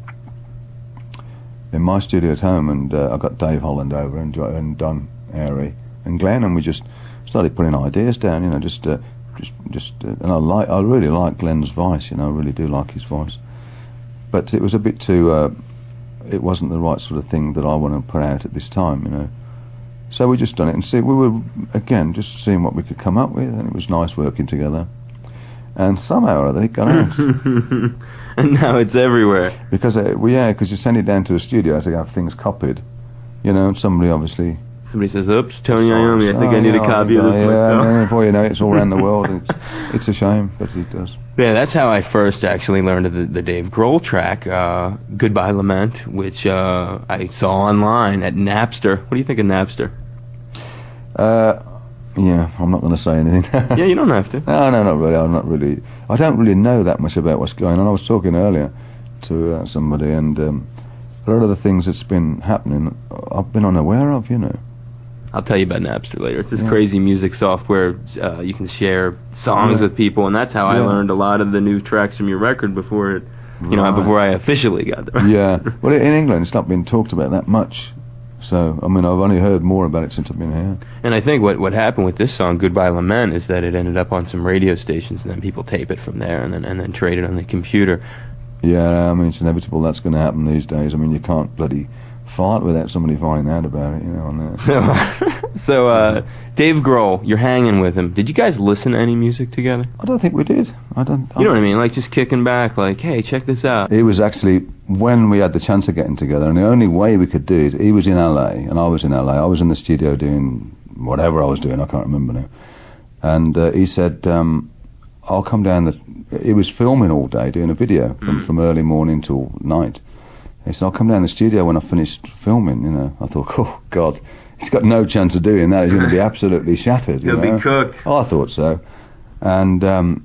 Speaker 2: my studio at home, and I got Dave Holland over and Don Airy and Glenn, and we just started putting ideas down, you know, just and I really like Glenn's voice, you know, I really do like his voice, but it was a bit too, it wasn't the right sort of thing that I want to put out at this time, you know. So we just done it, and we were again just seeing what we could come up with, and it was nice working together. And somehow or other it got out.
Speaker 1: And now it's everywhere.
Speaker 2: Because because you send it down to the studio to have things copied, you know, and somebody
Speaker 1: says, oops, Tony Iommi, I think I need a copy of this myself.
Speaker 2: And before you know it, it's all around the world. It's a shame, but it does.
Speaker 1: Yeah, that's how I first actually learned of the Dave Grohl track, Goodbye Lament, which I saw online at Napster. What do you think of Napster?
Speaker 2: Yeah, I'm not going to say anything.
Speaker 1: Yeah, you don't have to.
Speaker 2: No, not really. I don't really know that much about what's going on. I was talking earlier to somebody, and a lot of the things that's been happening, I've been unaware of, you know.
Speaker 1: I'll tell you about Napster later. It's this crazy music software. You can share songs with people, and that's how I learned a lot of the new tracks from your record before it, before I officially got there.
Speaker 2: Yeah. Well, in England, it's not been talked about that much. So, I mean, I've only heard more about it since I've been here.
Speaker 1: And I think what happened with this song, Goodbye Lament, is that it ended up on some radio stations, and then people tape it from there, and then trade it on the computer.
Speaker 2: Yeah, I mean, it's inevitable that's going to happen these days. I mean, you can't bloody fart without somebody finding out about it, you know. On that.
Speaker 1: So, Dave Grohl, you're hanging with him. Did you guys listen to any music together?
Speaker 2: I don't think we did. You know
Speaker 1: what I mean? Like just kicking back, like, hey, check this out.
Speaker 2: It was actually when we had the chance of getting together, and the only way we could do it, he was in LA, and I was in LA. I was in the studio doing whatever I was doing, I can't remember now. And he said, I'll come down. He was filming all day, doing a video from early morning till night. He said, I'll come down the studio when I finished filming, you know. I thought, oh, God, he's got no chance of doing that. He's going to be absolutely shattered.
Speaker 1: He'll be cooked.
Speaker 2: Oh, I thought so. And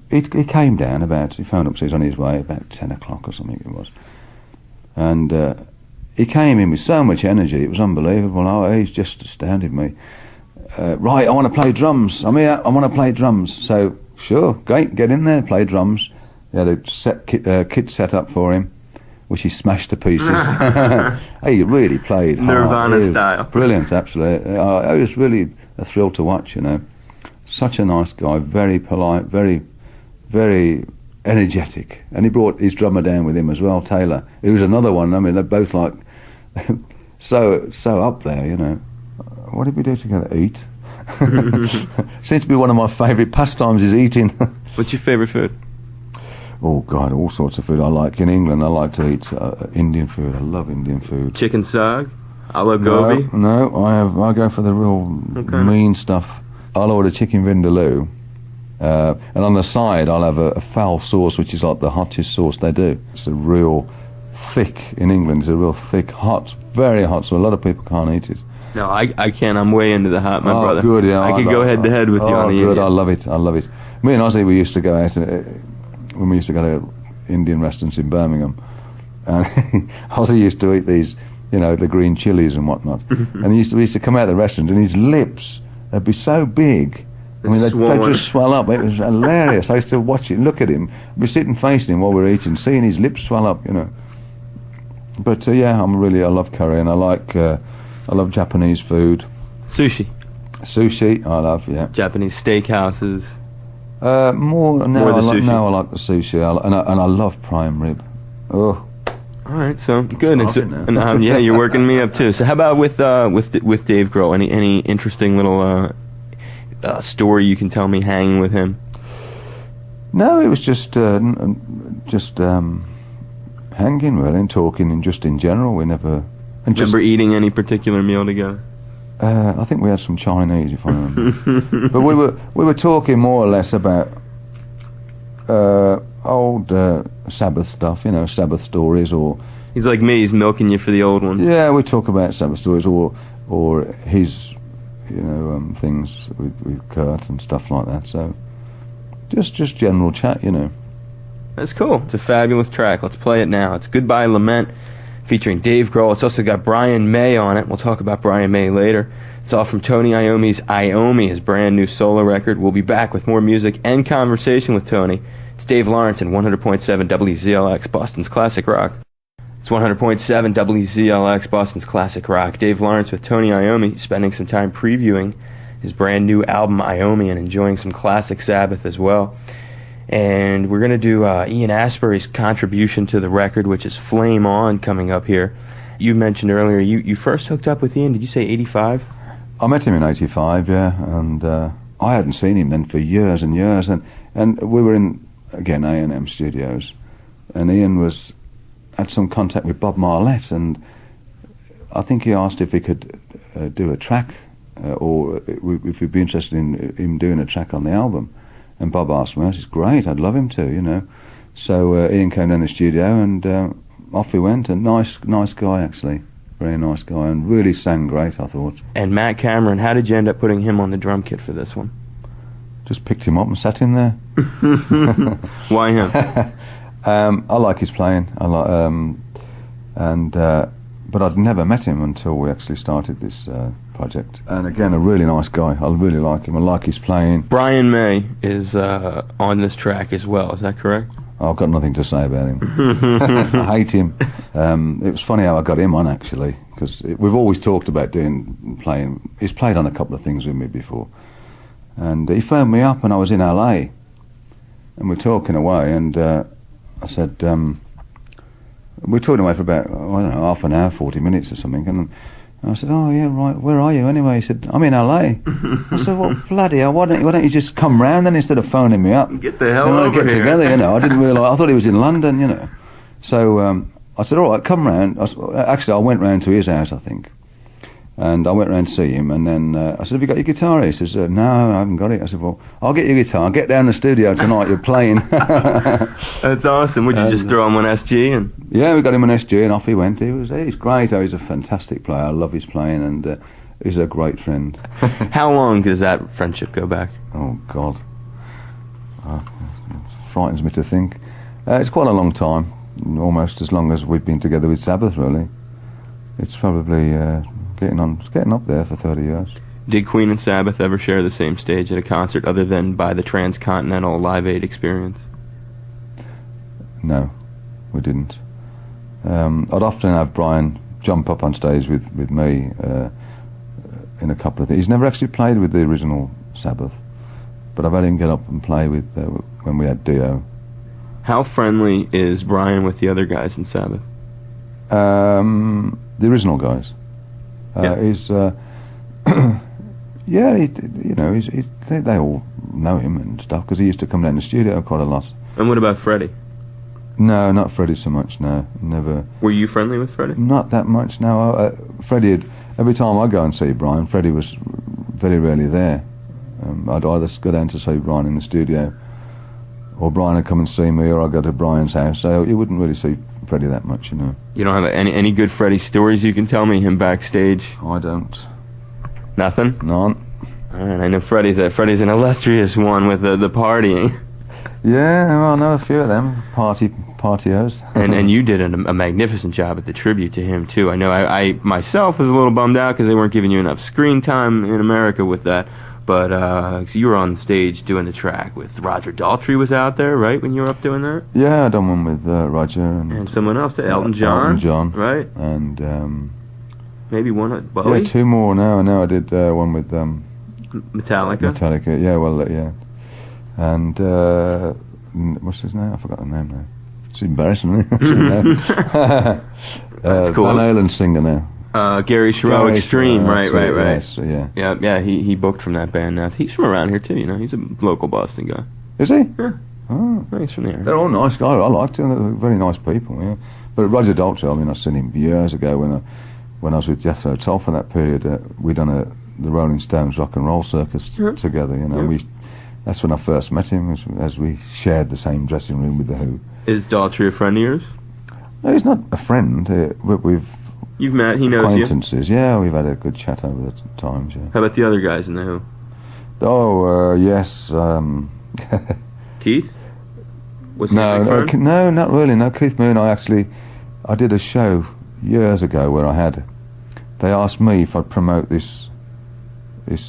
Speaker 2: he came down he phoned upstairs on his way about 10 o'clock or something it was. And he came in with so much energy, it was unbelievable. Oh, he's just astounded me. Right, I want to play drums. I'm here, I want to play drums. So, sure, great, get in there, play drums. He had a kit set up for him, which he smashed to pieces. He really played
Speaker 1: Nirvana style.
Speaker 2: Brilliant, absolutely. It was really a thrill to watch, you know. Such a nice guy, very polite, very, very energetic. And he brought his drummer down with him as well, Taylor. He was another one. I mean, they're both like so up there, you know. What did we do together? Eat. Seems to be one of my favourite pastimes is eating.
Speaker 1: What's your favourite food?
Speaker 2: Oh God, all sorts of food I like. In England, I like to eat Indian food. I love Indian food.
Speaker 1: Chicken sag, a la gobi.
Speaker 2: No, I go for the real mean stuff. I'll order chicken vindaloo, and on the side I'll have a fowl sauce, which is like the hottest sauce they do. It's a real thick in England. It's a real thick, hot, very hot. So a lot of people can't eat it.
Speaker 1: No, I can't. I'm way into the hot, my brother.
Speaker 2: Good, yeah.
Speaker 1: I could go head to head with you on the
Speaker 2: good.
Speaker 1: Indian.
Speaker 2: I love it. I love it. Me and Ozzy, we used to go out. When we used to go to Indian restaurants in Birmingham, and Ozzy used to eat these, you know, the green chilies and whatnot, and we used to come out of the restaurant and his lips, they'd be so big, I mean, they'd just swell up. It was hilarious. I used to watch it and look at him, be sitting facing him while we were eating, seeing his lips swell up, you know. But yeah, I love curry, and I love Japanese food.
Speaker 1: Sushi,
Speaker 2: I love, yeah.
Speaker 1: Japanese steakhouses.
Speaker 2: More now.
Speaker 1: The sushi.
Speaker 2: Now I like the sushi, and I love prime rib. Oh,
Speaker 1: all right, so good. And yeah, you're working me up too. So how about with Dave Grohl? Any interesting little story you can tell me hanging with him?
Speaker 2: No, it was just hanging really, and talking, and just in general. We never. And
Speaker 1: remember eating any particular meal together?
Speaker 2: I think we had some Chinese, if I remember. But we were talking more or less about old Sabbath stuff, you know, Sabbath stories, or
Speaker 1: he's like me. He's milking you for the old ones.
Speaker 2: Yeah, we talk about Sabbath stories, or his, you know, things with Kurt and stuff like that. So just general chat, you know.
Speaker 1: That's cool. It's a fabulous track. Let's play it now. It's Goodbye Lament, featuring Dave Grohl. It's also got Brian May on it. We'll talk about Brian May later. It's all from Tony Iommi's Iommi, his brand new solo record. We'll be back with more music and conversation with Tony. It's Dave Lawrence and 100.7 WZLX, Boston's Classic Rock. It's 100.7 WZLX, Boston's Classic Rock. Dave Lawrence with Tony Iommi, spending some time previewing his brand new album Iommi and enjoying some classic Sabbath as well. And we're going to do Ian Astbury's contribution to the record, which is Flame On, coming up here. You mentioned earlier, you first hooked up with Ian, did you say 85?
Speaker 2: I met him in 85, yeah, and I hadn't seen him then for years and years, and we were in, again, A&M Studios, and Ian had some contact with Bob Marlette, and I think he asked if he could do a track, or if we'd be interested in him doing a track on the album. And Bob asked me, I said, great, I'd love him to, you know. So Ian came down the studio, and off he went. A nice guy, actually. Very nice guy, and really sang great, I thought. And
Speaker 1: Matt Cameron, how did you end up putting him on the drum kit for this one?
Speaker 2: Just picked him up and sat him there.
Speaker 1: Why him?
Speaker 2: I like his playing. But I'd never met him until we actually started this project. And again, a really nice guy. I really like him. I like his playing.
Speaker 1: Brian May is on this track as well. Is that correct?
Speaker 2: I've got nothing to say about him. I hate him. It was funny how I got him on, actually, because we've always talked about playing. He's played on a couple of things with me before. And he phoned me up, and I was in LA. And we're talking away, and I said, we were talking away for about, I don't know, half an hour, 40 minutes or something. And I said, oh, yeah, right, where are you anyway? He said, I'm in LA. I said, well, bloody hell, why don't you just come round then instead of phoning me up?
Speaker 1: Get the hell over here.
Speaker 2: Get together, you know. I didn't realise, I thought he was in London, you know. So I said, all right, come round. Actually, I went round to his house, I think. And I went round to see him, and then I said, have you got your guitar? He says, no, I haven't got it. I said, well, I'll get your guitar. Get down to the studio tonight, you're playing.
Speaker 1: That's awesome. Would you just throw him on SG? And
Speaker 2: yeah, we got him on SG, and off he went. He's great. He's a fantastic player. I love his playing, and he's a great friend.
Speaker 1: How long does that friendship go back?
Speaker 2: Oh, God. It frightens me to think. It's quite a long time. almost as long as we've been together with Sabbath, really. It's probably getting up there for 30 years.
Speaker 1: Did Queen and Sabbath ever share the same stage at a concert other than by the transcontinental Live Aid experience?
Speaker 2: No, we didn't. I'd often have Brian jump up on stage with me in a couple of things. He's never actually played with the original Sabbath, but I've had him get up and play with when we had Dio.
Speaker 1: How friendly is Brian with the other guys in Sabbath?
Speaker 2: The original guys. He's yeah, they all know him and stuff because he used to come down to the studio quite a lot.
Speaker 1: And what about Freddie?
Speaker 2: No, not Freddie so much. No, never.
Speaker 1: Were you friendly with Freddie?
Speaker 2: Not that much. No, Freddie. Every time I go and see Brian, Freddie was very rarely there. I'd either go down to see Brian in the studio, or Brian would come and see me, or I'd go to Brian's house. So you wouldn't really see Freddie that much, you know. You
Speaker 1: don't have any good Freddie stories you can tell me, him backstage?
Speaker 2: I don't.
Speaker 1: Nothing?
Speaker 2: None.
Speaker 1: All right, I know Freddie's an illustrious one with the partying.
Speaker 2: Yeah, well, I know a few of them partiers.
Speaker 1: and you did a magnificent job at the tribute to him too. I know I myself was a little bummed out because they weren't giving you enough screen time in America with that. But so you were on stage doing the track with Roger Daltrey was out there, right, when you were up doing that?
Speaker 2: Yeah, I done one with Roger and
Speaker 1: someone else, Elton John.
Speaker 2: Elton John,
Speaker 1: right?
Speaker 2: And
Speaker 1: maybe one at Bowie.
Speaker 2: Yeah, two more. No, I did one with
Speaker 1: Metallica.
Speaker 2: Metallica, yeah, well, yeah. And what's his name? I forgot the name now. It's embarrassing, isn't it?
Speaker 1: That's cool.
Speaker 2: Van Halen's singer now.
Speaker 1: Gary Sherrill Extreme, right.
Speaker 2: Yes, yeah.
Speaker 1: Yeah, he booked from that band now. He's from around here too, you know. He's a local Boston guy.
Speaker 2: Is he?
Speaker 1: Yeah.
Speaker 2: Oh.
Speaker 1: He's from there.
Speaker 2: They're all nice guys. I liked them. They're very nice people, yeah. But Roger Daltrey, I mean, I've seen him years ago when I was with Jethro Tull for that period. We'd done the Rolling Stones Rock and Roll Circus together, you know. Yeah. That's when I first met him, as we shared the same dressing room with The Who.
Speaker 1: Is Daltrey a friend of yours?
Speaker 2: No, he's not a friend.
Speaker 1: You've met, he knows
Speaker 2: acquaintances, yeah, we've had a good chat over the times, yeah.
Speaker 1: How about the other guys in The Who?
Speaker 2: Oh, yes.
Speaker 1: Keith?
Speaker 2: No, not really. No, Keith Moon, I did a show years ago where they asked me if I'd promote this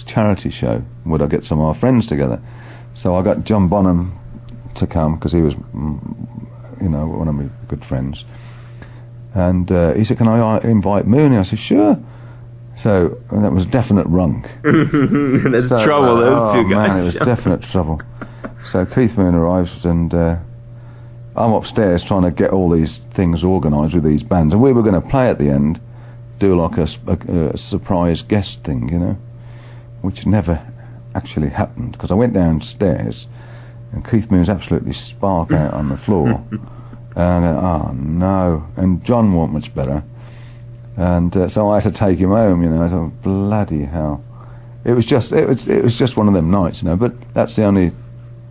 Speaker 2: charity show. Would I get some of our friends together? So I got John Bonham to come because he was, you know, one of my good friends. And he said, "Can I invite Mooney?" I said, "Sure." So that was definite runk.
Speaker 1: That's trouble. Those two guys.
Speaker 2: Man, it was definite trouble. So Keith Moon arrives, and I'm upstairs trying to get all these things organised with these bands, and we were going to play at the end, do like a surprise guest thing, you know, which never actually happened because I went downstairs, and Keith Moon's absolutely spark out on the floor. And I go, oh no, and John wasn't much better, and so I had to take him home. You know, I thought, bloody hell, it was just one of them nights, you know. But that's the only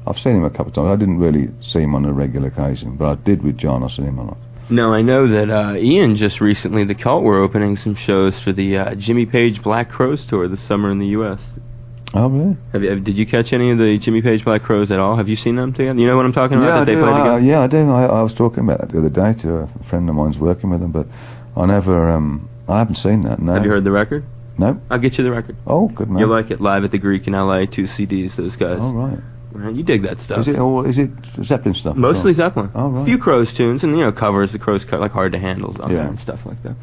Speaker 2: I've seen him a couple of times. I didn't really see him on a regular occasion, but I did with John. I seen him a lot.
Speaker 1: No, I know that Ian just recently, the Cult were opening some shows for the Jimmy Page Black Crowes tour this summer in the U.S.
Speaker 2: Oh, really?
Speaker 1: Did you catch any of the Jimmy Page Black Crowes at all? Have you seen them together? You know what I'm talking about?
Speaker 2: Yeah, I do. I was talking about that the other day to a friend of mine's working with them, but I haven't seen that, no.
Speaker 1: Have you heard the record?
Speaker 2: No.
Speaker 1: I'll get you the record.
Speaker 2: Oh, good man.
Speaker 1: You'll like it. Live at the Greek in L.A., 2 CDs, those guys.
Speaker 2: Oh, right.
Speaker 1: You dig that stuff.
Speaker 2: Is it Zeppelin stuff?
Speaker 1: Mostly Zeppelin.
Speaker 2: Oh, right.
Speaker 1: A few Crowes tunes, and, you know, covers, the Crowes, like Hard to Handle's on there and stuff like that.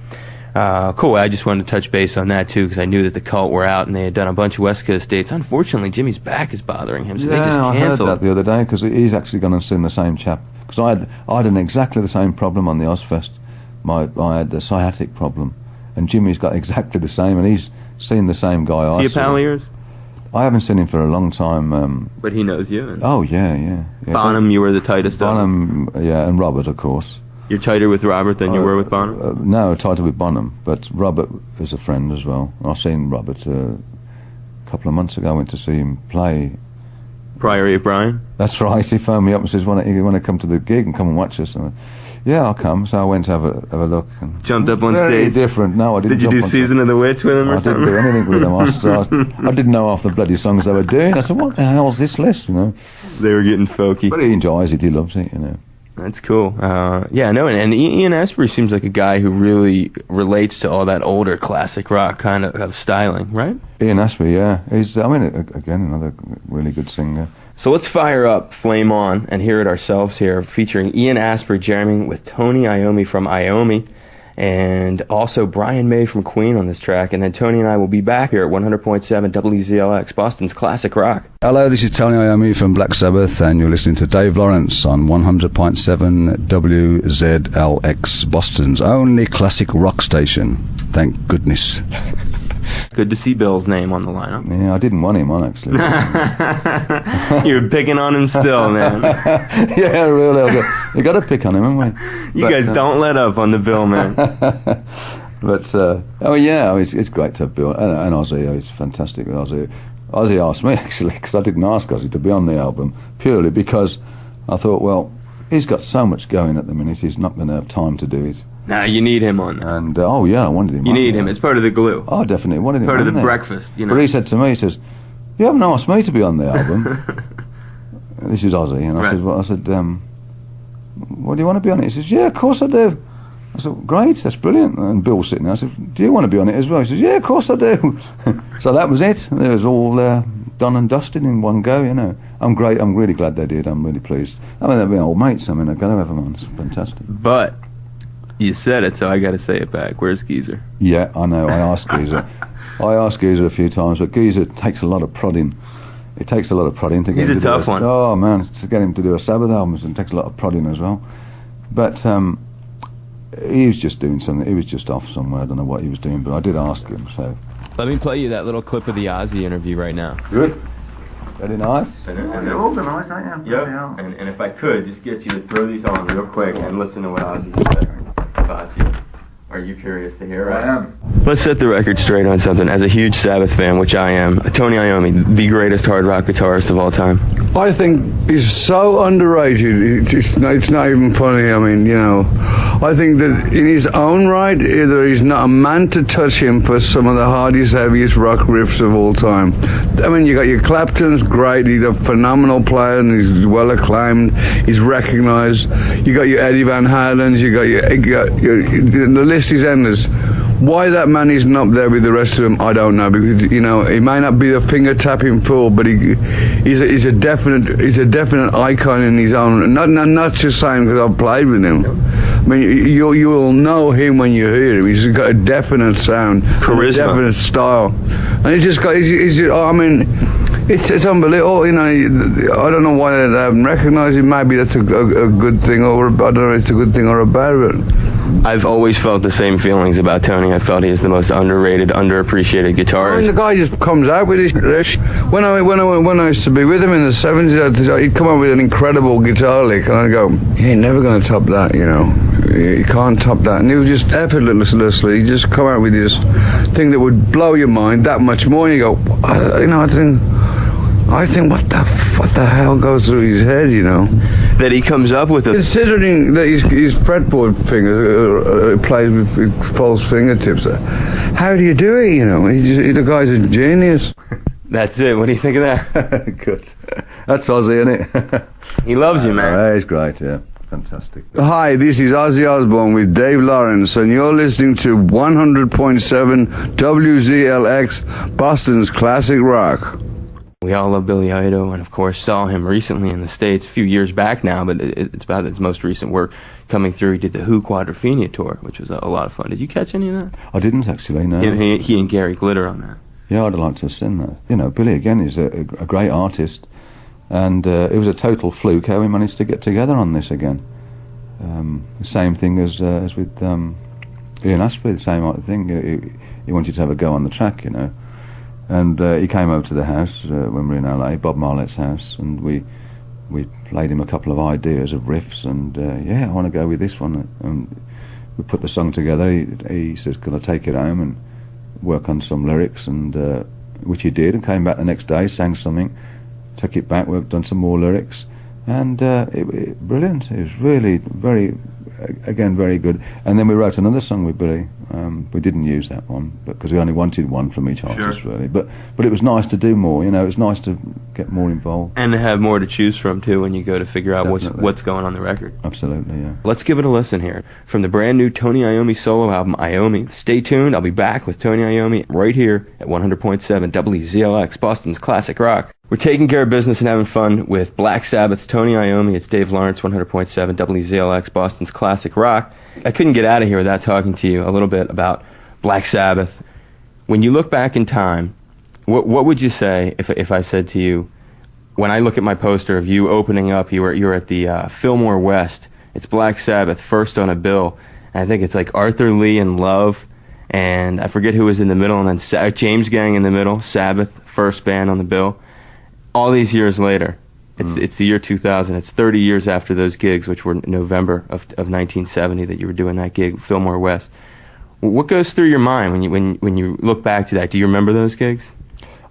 Speaker 1: Cool. I just wanted to touch base on that too because I knew that the Cult were out and they had done a bunch of West Coast dates. Unfortunately, Jimmy's back is bothering him, so they just canceled.
Speaker 2: I heard that the other day because he's actually going to sing the same chap. Because I had exactly the same problem on the Ozfest. I had the sciatic problem, and Jimmy's got exactly the same, and he's seen the same guy.
Speaker 1: Is he a pal of yours?
Speaker 2: I haven't seen him for a long time.
Speaker 1: But he knows you.
Speaker 2: Oh yeah.
Speaker 1: Bonham, you were the tightest.
Speaker 2: Bonham, yeah, and Robert, of course.
Speaker 1: You're tighter with Robert than you were with Bonham?
Speaker 2: No, tighter with Bonham, but Robert is a friend as well. I've seen Robert a couple of months ago. I went to see him play.
Speaker 1: Priory of Brian?
Speaker 2: That's right. He phoned me up and says, you want to come to the gig and come and watch us? And yeah, I'll come. So I went to have a look. And
Speaker 1: jumped up on
Speaker 2: very
Speaker 1: stage?
Speaker 2: Different. No, I didn't.
Speaker 1: Did you do Season of the Witch with him or something?
Speaker 2: I didn't do anything with him. I didn't know half the bloody songs they were doing. I said, what the hell's this list, you know?
Speaker 1: They were getting folky.
Speaker 2: But he enjoys it. He loves it, you know.
Speaker 1: That's cool. Yeah, no, and Ian Astbury seems like a guy who really relates to all that older classic rock kind of styling, right?
Speaker 2: Ian Astbury, yeah. He's, I mean, again, another really good singer.
Speaker 1: So let's fire up Flame On and hear it ourselves here, featuring Ian Astbury jamming with Tony Iommi from Iommi, and also Brian May from Queen on this track. And then Tony and I will be back here at 100.7 WZLX, Boston's classic rock.
Speaker 2: Hello, this is Tony Iommi from Black Sabbath, and you're listening to Dave Lawrence on 100.7 WZLX, Boston's only classic rock station. Thank goodness.
Speaker 1: Good to see Bill's name on the lineup.
Speaker 2: Yeah, I didn't want him on, actually.
Speaker 1: You're picking on him still, man.
Speaker 2: Yeah, really. You got to pick on him, haven't we?
Speaker 1: You guys don't let up on the Bill, man.
Speaker 2: But, it's great to have Bill. And Ozzy, it's fantastic with Ozzy. Ozzy asked me, actually, because I didn't ask Ozzy to be on the album, purely because I thought, well, he's got so much going at the minute, he's not going to have time to do it.
Speaker 1: Nah, you need him on there.
Speaker 2: And, I wanted him on.
Speaker 1: You need him. It's part of the glue.
Speaker 2: Oh, definitely. Wanted him
Speaker 1: part
Speaker 2: on
Speaker 1: of the
Speaker 2: there.
Speaker 1: breakfast, you know.
Speaker 2: But he said to me, he says, you haven't asked me to be on the album. This is Ozzy. And I said, what do you want to be on it? He says, yeah, of course I do. I said, great, that's brilliant. And Bill's sitting there. I said, do you want to be on it as well? He says, yeah, of course I do. So that was it. It was all done and dusted in one go, you know. I'm really glad they did. I'm really pleased. I mean, they've been old mates. I mean, I've got to have them on. It's fantastic.
Speaker 1: But you said it, so I got to say it back. Where's Geezer?
Speaker 2: Yeah, I know. I asked Geezer. A few times, but Geezer takes a lot of prodding. It takes a lot of prodding to get him to do
Speaker 1: He's a tough one.
Speaker 2: Oh, man, to get him to do a Sabbath album, it takes a lot of prodding as well. But he was just doing something. He was just off somewhere. I don't know what he was doing, but I did ask him, so.
Speaker 1: Let me play you that little clip of the Ozzy interview right now.
Speaker 2: Good. Very nice.
Speaker 1: They're
Speaker 2: organised, aren't you?
Speaker 1: Yep. And if I could, just get you to throw these on real quick and listen to what Ozzy said about you. Are you curious to hear it?
Speaker 2: I am.
Speaker 1: Let's set the record straight on something. As a huge Sabbath fan, which I am, Tony Iommi, the greatest hard rock guitarist of all time.
Speaker 3: I think he's so underrated. It's not even funny. I mean, you know, I think that in his own right, either he's not a man to touch him for some of the hardest, heaviest rock riffs of all time. I mean, you got your Clapton's great. He's a phenomenal player and he's well acclaimed. He's recognised. You got your Eddie Van Halen's. You got your the list is endless. Why that man isn't up there with the rest of them, I don't know. Because, you know, he may not be a finger tapping fool, but he's a definite icon in his own. Not just saying because I've played with him. I mean, you'll know him when you hear him. He's got a definite sound,
Speaker 1: charisma,
Speaker 3: a definite style, and he's just got. I mean, it's unbelievable. You know, I don't know why they haven't recognised him. Maybe that's a good thing, or I don't know if it's a good thing or a bad. But
Speaker 1: I've always felt the same feelings about Tony. I felt he is the most underrated, underappreciated guitarist.
Speaker 3: I mean, the guy just comes out with his. When I used to be with him in the 70s, he'd come up with an incredible guitar lick, and I'd go, "He ain't never going to top that," you know. You can't top that. And he would just effortlessly just come out with this thing that would blow your mind that much more. And you go, you know, I think what the hell goes through his head, you know?
Speaker 1: That he comes up with
Speaker 3: Considering that his fretboard fingers plays with false fingertips, how do you do it, you know? The guy's a genius.
Speaker 1: That's it. What do you think of that?
Speaker 2: Good. That's Ozzy, isn't it?
Speaker 1: He loves you, man.
Speaker 2: He's great, yeah. Fantastic.
Speaker 3: Hi, this is Ozzy Osbourne with Dave Lawrence, and you're listening to 100.7 WZLX, Boston's classic rock.
Speaker 1: We all love Billy Idol, and of course saw him recently in the States, a few years back now, but it's about his most recent work coming through. He did the Who Quadrophenia tour, which was a lot of fun. Did you catch any of that?
Speaker 2: I didn't actually, no.
Speaker 1: He and Gary Glitter on that.
Speaker 2: Yeah, I'd like to have seen that. You know, Billy, again, is a great artist, and it was a total fluke how we managed to get together on this again. The same thing as with Ian Astbury, the same thing. He wanted to have a go on the track, you know. And he came over to the house when we were in LA, Bob Marlet's house, and we played him a couple of ideas of riffs, and I want to go with this one. And we put the song together. He says, "Can I take it home and work on some lyrics?" And which he did, and came back the next day, sang something, took it back, worked on some more lyrics, and brilliant. It was really very again, very good. And then we wrote another song with Billy. We didn't use that one because we only wanted one from each artist, really. But it was nice to do more. You know, it was nice to get more involved
Speaker 1: and to have more to choose from too when you go to figure out
Speaker 2: Definitely.
Speaker 1: what's going on the record.
Speaker 2: Absolutely, yeah.
Speaker 1: Let's give it a listen here from the brand new Tony Iommi solo album, Iommi. Stay tuned. I'll be back with Tony Iommi right here at 100.7 WZLX, Boston's classic rock. We're taking care of business and having fun with Black Sabbath's Tony Iommi. It's Dave Lawrence, 100.7 WZLX, Boston's classic rock. I couldn't get out of here without talking to you a little bit about Black Sabbath. When you look back in time, what would you say if I said to you, when I look at my poster of you opening up, you're at the Fillmore West. It's Black Sabbath, first on a bill. And I think it's like Arthur Lee and Love, and I forget who was in the middle, and then James Gang in the middle, Sabbath, first band on the bill. All these years later, it's the year 2000. It's 30 years after those gigs, which were November of 1970 that you were doing that gig, Fillmore West. What goes through your mind when you look back to that? Do you remember those gigs?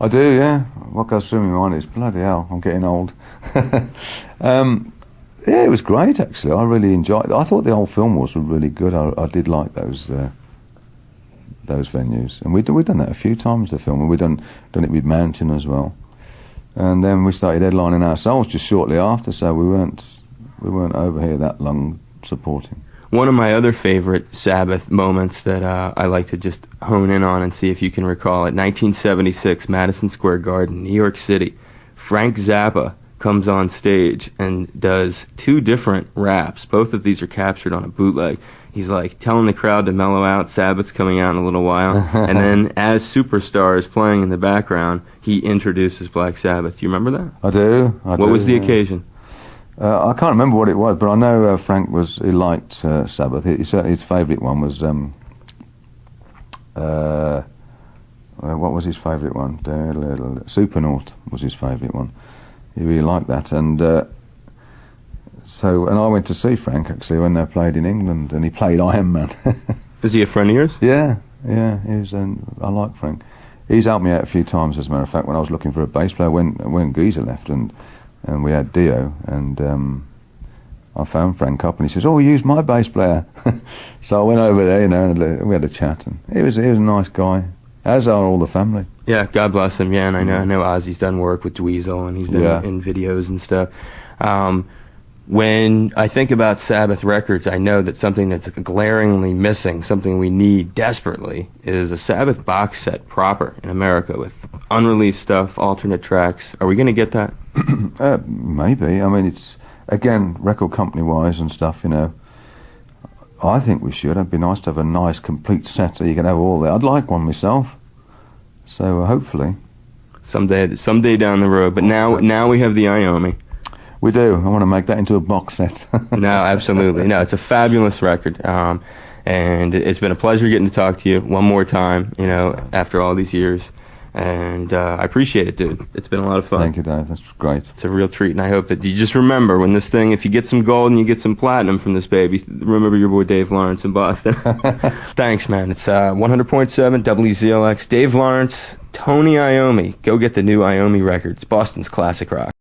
Speaker 2: I do, yeah. What goes through my mind is, bloody hell, I'm getting old. Yeah, it was great, actually. I really enjoyed it. I thought the old Fillmores were really good. I did like those venues. And we've done that a few times, the Fillmore. We've done it with Mountain as well. And then we started headlining ourselves just shortly after, so we weren't over here that long supporting.
Speaker 1: One of my other favorite Sabbath moments that I like to just hone in on and see if you can recall it, 1976, Madison Square Garden, New York City. Frank Zappa comes on stage and does two different raps. Both of these are captured on a bootleg. He's like telling the crowd to mellow out, Sabbath's coming out in a little while, and then as Superstar is playing in the background, he introduces Black Sabbath. Do you remember that?
Speaker 2: I do.
Speaker 1: What was the occasion?
Speaker 2: I can't remember what it was, but I know Frank he liked Sabbath. Certainly his favourite one was, what was his favourite one? Supernaut was his favourite one. He really liked that, and I went to see Frank actually when they played in England, and he played Iron Man.
Speaker 1: Is he a friend of yours?
Speaker 2: Yeah. I like Frank. He's helped me out a few times, as a matter of fact, when I was looking for a bass player when Geezer left, and we had Dio, and I found Frank up, and he says, "Oh, use my bass player." So I went over there, and we had a chat, and he was a nice guy, as are all the family. Yeah,
Speaker 1: God bless him. Yeah, and I know Ozzy's done work with Dweezil, and he's been in videos and stuff. When I think about Sabbath records, I know that something that's glaringly missing, something we need desperately, is a Sabbath box set proper in America with unreleased stuff, alternate tracks. Are we going to get that?
Speaker 2: Maybe. I mean, it's, again, record company-wise and stuff, I think we should. It'd be nice to have a nice, complete set so you can have all that. I'd like one myself. So hopefully.
Speaker 1: Someday down the road. But now we have the Iommi.
Speaker 2: We do. I want to make that into a box set.
Speaker 1: No, absolutely. No, it's a fabulous record. And it's been a pleasure getting to talk to you one more time, after all these years. And I appreciate it, dude. It's been a lot of fun.
Speaker 2: Thank you, Dave. That's great.
Speaker 1: It's a real treat, and I hope that you just remember when this thing, if you get some gold and you get some platinum from this baby, remember your boy Dave Lawrence in Boston. Thanks, man. It's 100.7 WZLX. Dave Lawrence, Tony Iommi. Go get the new Iommi records, Boston's classic rock.